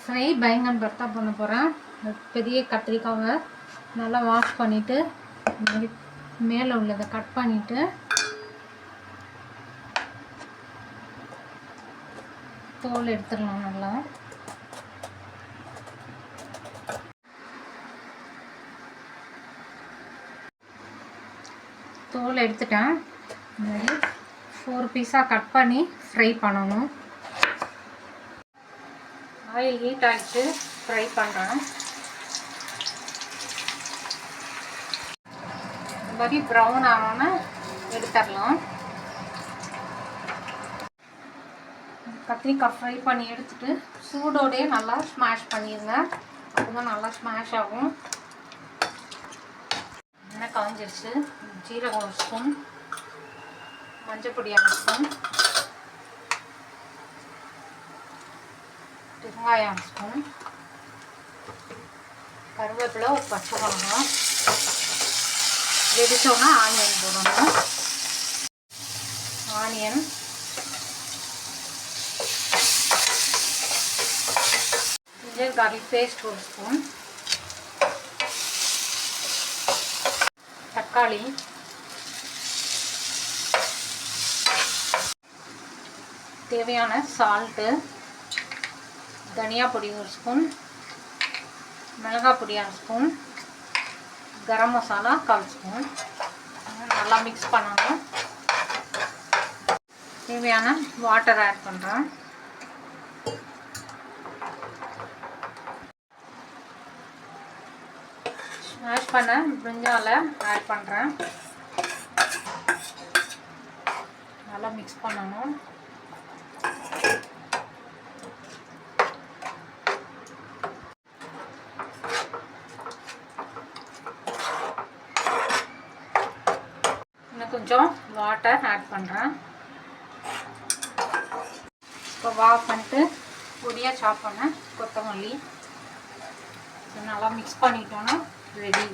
Fry பயங்கன் பர்த்தா பண்ண போகிறேன். பெரிய கத்திரிக்காவை நல்லா வாஷ் பண்ணிவிட்டு மேலே உள்ளதை கட் பண்ணிவிட்டு தோல் எடுத்துடலாம். நல்லா தோல் எடுத்துட்டேன். இந்த மாதிரி 4 பீஸாக கட் பண்ணி ஃப்ரை பண்ணணும். ஆயில் ஹீட் ஆகிட்டு ஃப்ரை பண்ணுறேன். இந்த மாதிரி ப்ரௌன் ஆகாமல் எடுத்துடலாம். கத்திரிக்காய் ஃப்ரை பண்ணி எடுத்துட்டு சூடோடையே நல்லா ஸ்மாஷ் பண்ணிடுங்க. அப்போ தான் நல்லா ஸ்மாஷ் ஆகும். எண்ணெய் காஞ்சிருச்சு. ஜீரகம் 1 ஸ்பூன், மஞ்சப்பொடி 1 ஸ்பூன், பெருங்காயம் 1 ஸ்பூன், கருவேப்பிலை, ஒரு பச்சை மிளகாய், வெடிச்சோன்னா ஆனியன் போடணும். Onion, ginger garlic paste 1 spoon, தக்காளி, தேவையான சால்ட்டு, தனியா பொடி 1 ஸ்பூன், மிளகாய் பொடி 1 ஸ்பூன், கரம் மசாலா 1/4 ஸ்பூன். நல்லா மிக்ஸ் பண்ணணும். தேவையான வாட்டர் ஆட் பண்ணுறேன். ஸ்மாஷ் பண்ண பிரிஞ்சாலை ஆட் பண்ணுறேன். நல்லா மிக்ஸ் பண்ணணும். இன்னும் கொஞ்சம் வாட்டர் ஆட் பண்ணுறேன். இப்போ ஆஃப் பண்ணிட்டு பொடியாக சாப் பண்ண கொத்தமல்லி நல்லா மிக்ஸ் பண்ணிட்டோன்னா ரெடி.